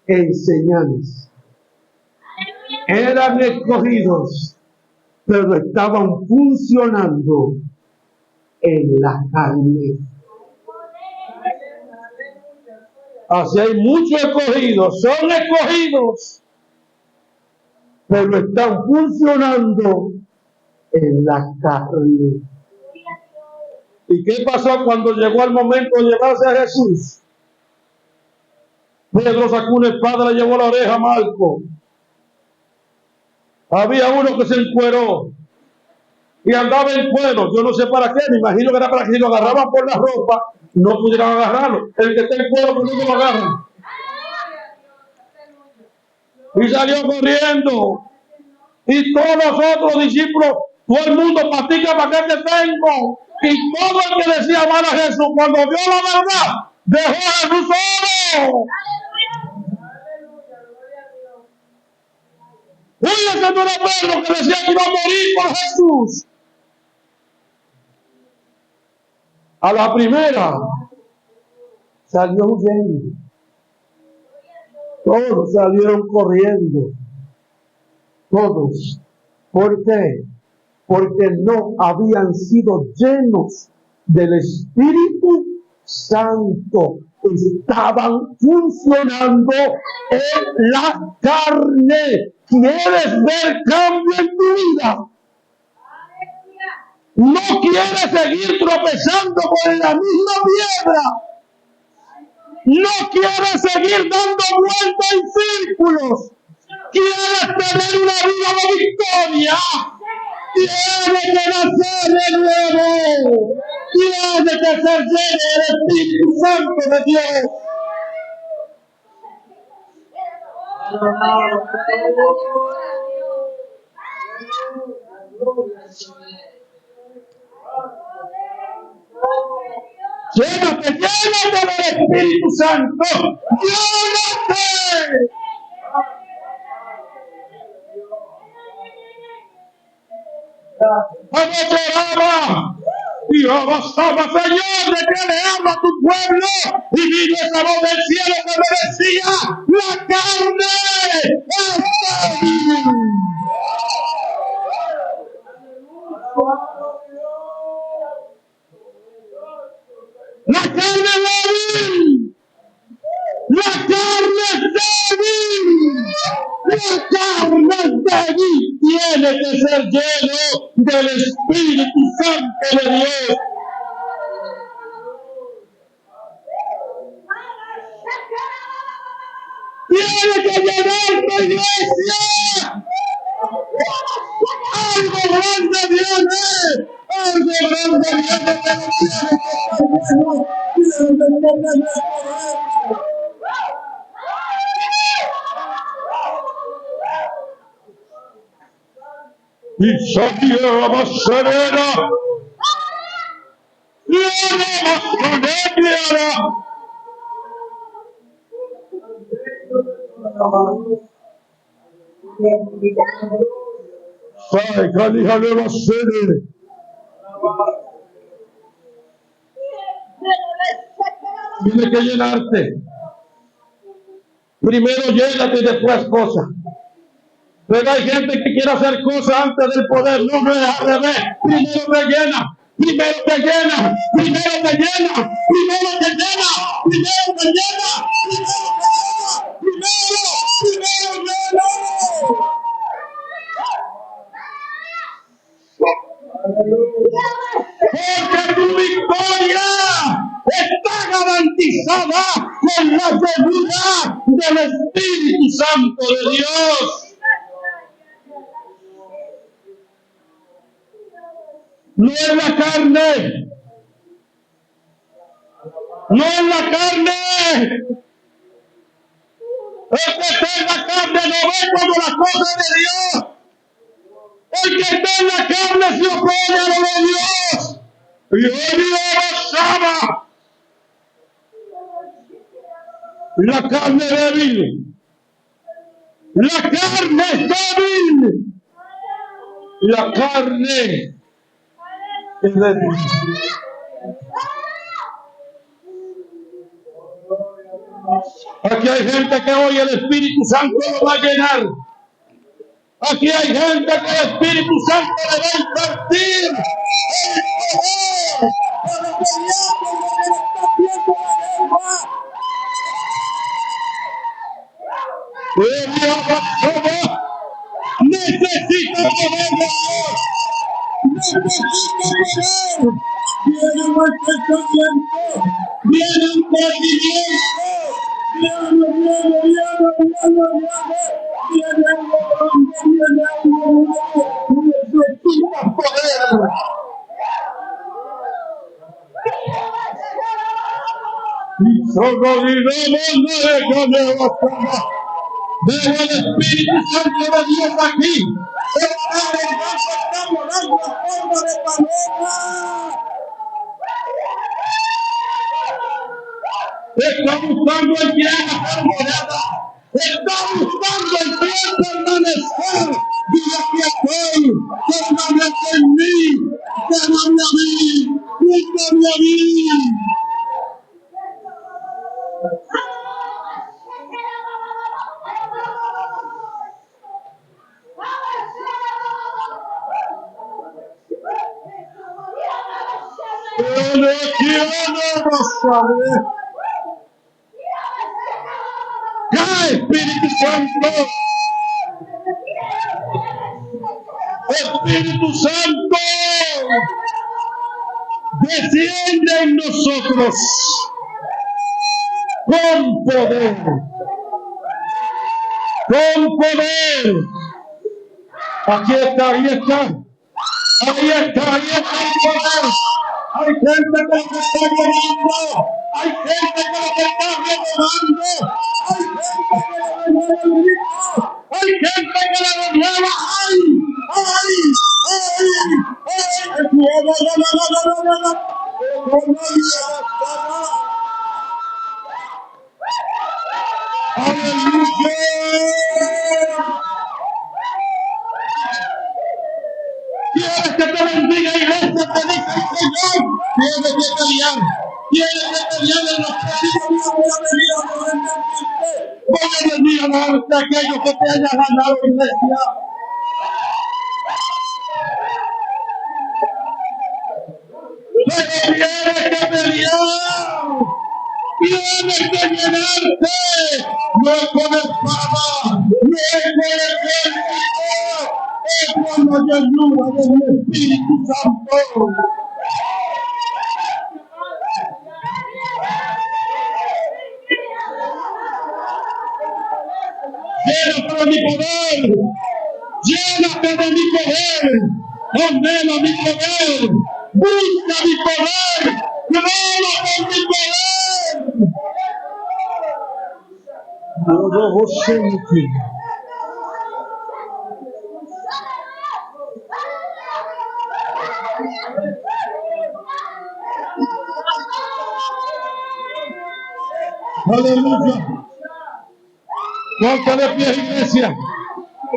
enseñanza. Eran escogidos, pero estaban funcionando en la carne. Así hay muchos escogidos, son escogidos, pero están funcionando en la carne. ¿Y qué pasó cuando llegó el momento de llevarse a Jesús? Pedro sacó una espada y le llevó la oreja a Marco. Había uno que se encueró y andaba en cuero. Yo no sé para qué, me imagino que era para que si lo agarraban por la ropa no pudieran agarrarlo. El que está en cuero, que no lo agarran. Y salió corriendo. Y todos los otros discípulos, todo el mundo practica: ¿para qué te tengo? Y todo el que decía amar a Jesús, cuando vio la verdad, dejó a Jesús solo. Oye, que no era Pedro que decía que iba a morir por Jesús. A la primera salió huyendo. Todos salieron corriendo. Todos. ¿Por qué? Porque no habían sido llenos del Espíritu Santo. Estaban funcionando en la carne. ¿Quieres ver cambio en tu vida? ¿No quieres seguir tropezando con la misma piedra? No quieres seguir dando vueltas en círculos. Quieres tener una vida de victoria. Tienes que nacer de nuevo. Tienes que ser lleno del Espíritu Santo de Dios. Llénate del Espíritu Santo. Llénate. Vamos, oraba. Y vamos, Señor, declare a tu pueblo. Y vino esa voz del cielo que me decía: la carne es débil. La carne es débil. La carne es débil. La carne es débil. Tiene que ser lleno del Espíritu Santo de Dios. Tiene que llenar tu iglesia. Algo grande viene. Algo grande viene. Y sabía más serena. Y ahora más conectada. Sai, calíjale más serena. Tienes que llenarte. Primero llénate y después cosas. Pero hay gente que quiere hacer cosas antes del poder. No, no es al revés. Primero te llena. Primero te llena. Primero te llena. Primero te llena. Primero te llena. Primero llena. Porque tu victoria está garantizada con la seguridad del Espíritu Santo de Dios. No es la carne. No es la carne. El que está en la carne no ve como las cosas de Dios. El que está en la carne se opone a lo de Dios. Y Dios ama. La carne débil. La carne es débil. La carne es débil. Aquí hay gente que hoy el Espíritu Santo lo va a llenar. Aquí hay gente que el Espíritu Santo le va a impartir el poder para pelear con lo que le está haciendo la guerra. Necesita poder de Dios. Necesita poder. Viene un pensamiento. Viene un crecimiento. Viene algo grande. Necesita poder. Y solo diremos no de veo el Espíritu Santo de Dios aquí. Está volando forma de paloma. Está buscando el bien hacer morada. Está buscando el bien permanecer. Dile aquí estoy. Permanece en mí. Llévame a mí. Llévame a mí. ¡Ya, Espíritu Santo! ¡Espíritu Santo! ¡Desciende en nosotros! con poder, con poder. Aquí está, ahí está. Ahí está, ahí está el poder. Hay gente que lo está llenando. Hay gente que lo está renovando. Hay gente que le renueva el grito. Hay gente que le renueva. ¡Ay! ¡Ay! ¡Ay! ¡Ay! ¡Aleluya! Quieres que te bendiga, iglesia, te dice el Señor. Tienes que pelear. Tienes que pelear en los próximos días. Voy a venir a darte aquello que te haya ganado, iglesia. Pero tienes que pelear. Tienes que llenarte. No es con espada. No es con ejército. Es con la llenura del Espíritu Santo. Llénate de mi poder, llénate de mi poder, ordena mi poder, busca mi poder, clama por mi poder. No siente. Aleluya. Ponte de pie, iglesia.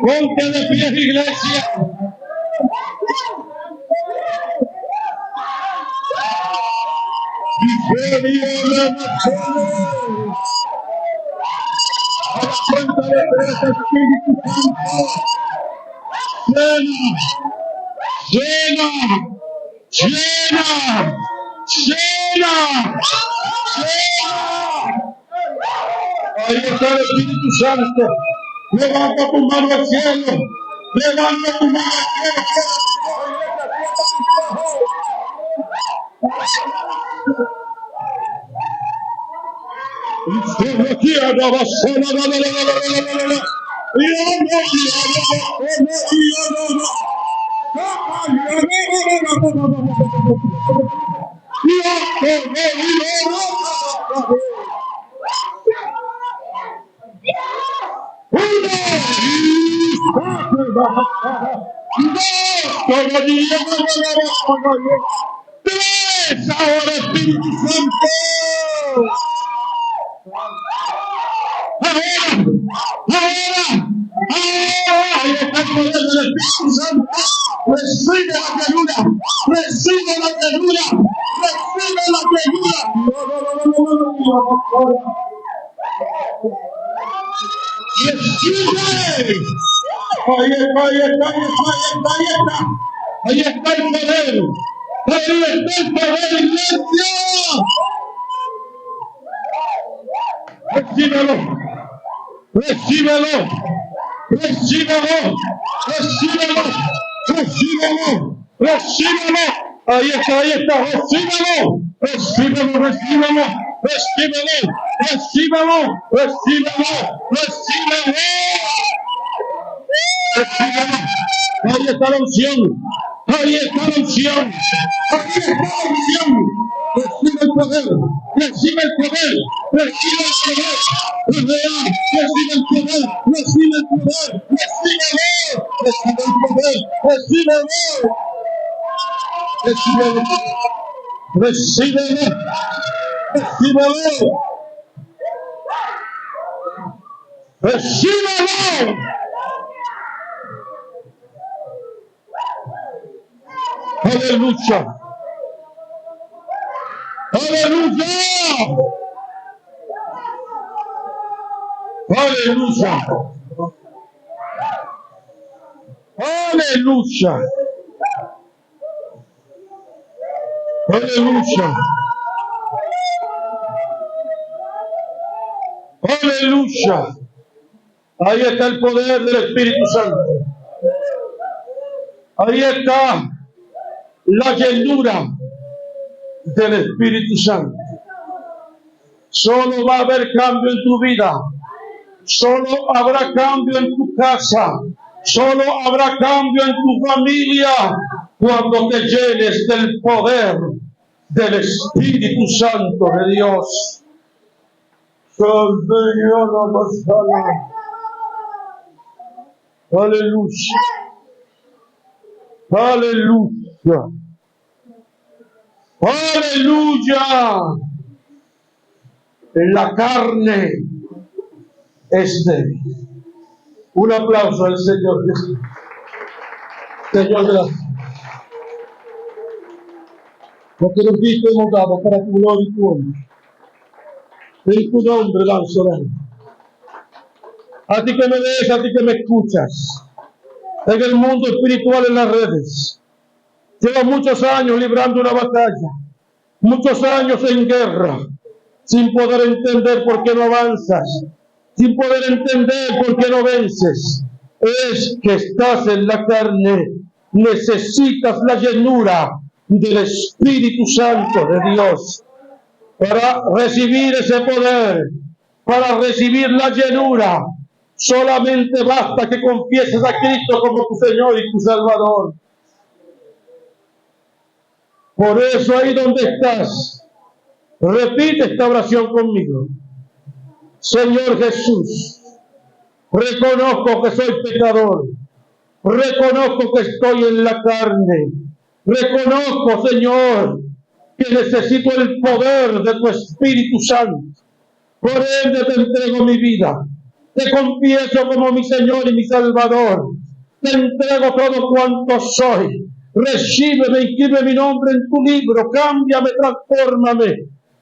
Ponte de pie, iglesia. Cuenta de tres, Espíritu Santo. Llena, llena, llena, llena. Ahí está el Espíritu Santo. Levanta tu mano al cielo. Levanta tu mano al cielo. Tres, ahora Espíritu Santo. Ahora, ahí está el poder del Espíritu Santo. Recibe la llenura, recibe la llenura, recibe la llenura. Recibe. Ahí está, ahí está, ahí está, ahí está, ahí está. Ahí está el poder. Ahí está el poder, iglesia. Recíbelo. Recíbelo, recíbelo, recíbelo, recíbelo, recíbelo. Ahí está, recíbelo, recíbelo, recíbelo, recíbelo, recíbelo, recíbelo, recíbelo. Ahí está la unción, ahí está la unción, ahí está la unción. Recibe el poder, recibe el poder, recibe el poder, recibe el poder, recibe el poder, recibe el poder, recíbelo, recíbelo, recíbelo, recíbelo, recíbelo. Aleluya. Aleluya. Aleluya. Aleluya. Aleluya. Aleluya. Ahí está el poder del Espíritu Santo. Ahí está la llenura del Espíritu Santo. Solo va a haber cambio en tu vida. Solo habrá cambio en tu casa. Solo habrá cambio en tu familia cuando te llenes del poder del Espíritu Santo de Dios. Aleluya. Aleluya. Aleluya. La carne es débil. Un aplauso al Señor. Señor, gracias. Porque los diste hemos dado para tu gloria y tu honra. En tu nombre lanzo la mano. A ti que me ves, a ti que me escuchas. En el mundo espiritual, en las redes. Llevo muchos años librando una batalla. Muchos años en guerra. Sin poder entender por qué no avanzas. Sin poder entender por qué no vences. Es que estás en la carne. Necesitas la llenura del Espíritu Santo de Dios para recibir ese poder, para recibir la llenura. Solamente basta que confieses a Cristo como tu Señor y tu Salvador. Por eso ahí donde estás, repite esta oración conmigo. Señor Jesús, reconozco que soy pecador, reconozco que estoy en la carne, reconozco, Señor, que necesito el poder de tu Espíritu Santo. Por ende te entrego mi vida, te confieso como mi Señor y mi Salvador, te entrego todo cuanto soy. Recíbeme, inscribe mi nombre en tu libro, cámbiame, transfórmame,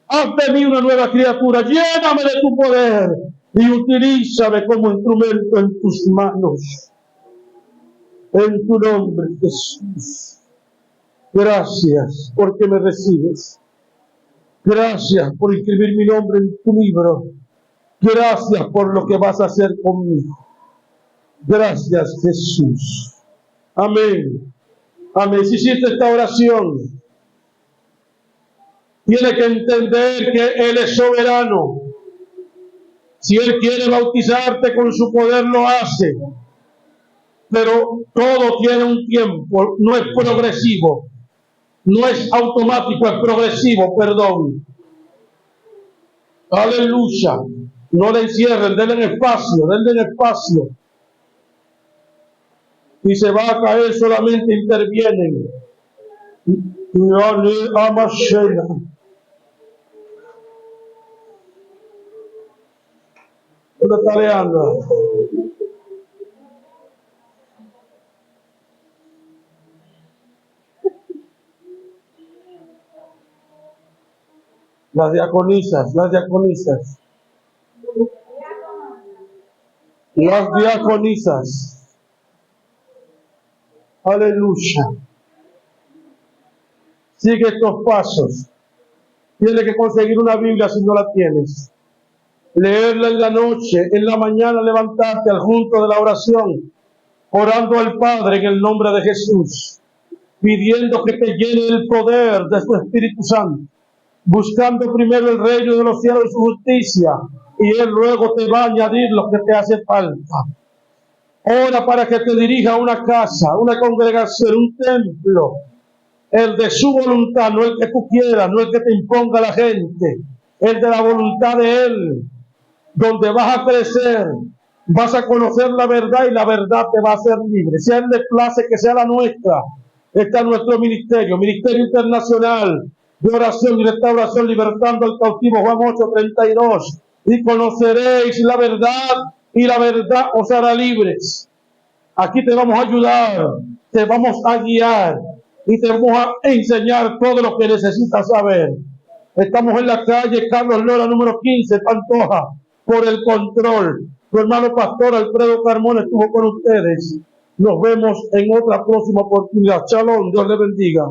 haz de mí una nueva criatura, lléname de tu poder y utilízame como instrumento en tus manos. En tu nombre, Jesús. Gracias porque me recibes. Gracias por inscribir mi nombre en tu libro. Gracias por lo que vas a hacer conmigo. Gracias, Jesús. Amén. Amén. Si hiciste esta oración, tiene que entender que Él es soberano. Si Él quiere bautizarte con su poder, lo hace. Pero todo tiene un tiempo, no es progresivo. No es automático, es progresivo, perdón. Aleluya. No le encierren, denle espacio. Y se va a caer, solamente intervienen. ¿Dónde está Leandro? Las diaconisas. Aleluya. Sigue estos pasos. Tienes que conseguir una Biblia si no la tienes. Leerla en la noche, en la mañana levantarte al junto de la oración, orando al Padre en el nombre de Jesús, pidiendo que te llene el poder de su Espíritu Santo, buscando primero el reino de los cielos y su justicia, y Él luego te va a añadir lo que te hace falta. Ora para que te dirija a una casa, una congregación, un templo, el de su voluntad, no el que tú quieras, no el que te imponga la gente, el de la voluntad de Él, donde vas a crecer, vas a conocer la verdad y la verdad te va a hacer libre. Si a Él le place que sea la nuestra, está nuestro ministerio internacional de oración y restauración, libertando al cautivo, Juan 8:32, y conoceréis la verdad y la verdad os hará libres. Aquí te vamos a ayudar, te vamos a guiar y te vamos a enseñar todo lo que necesitas saber. Estamos en la calle Carlos Lora, número 15, Pantoja, por el control. Tu hermano pastor Alfredo Carmona estuvo con ustedes. Nos vemos en otra próxima oportunidad. Shalom, Dios le bendiga.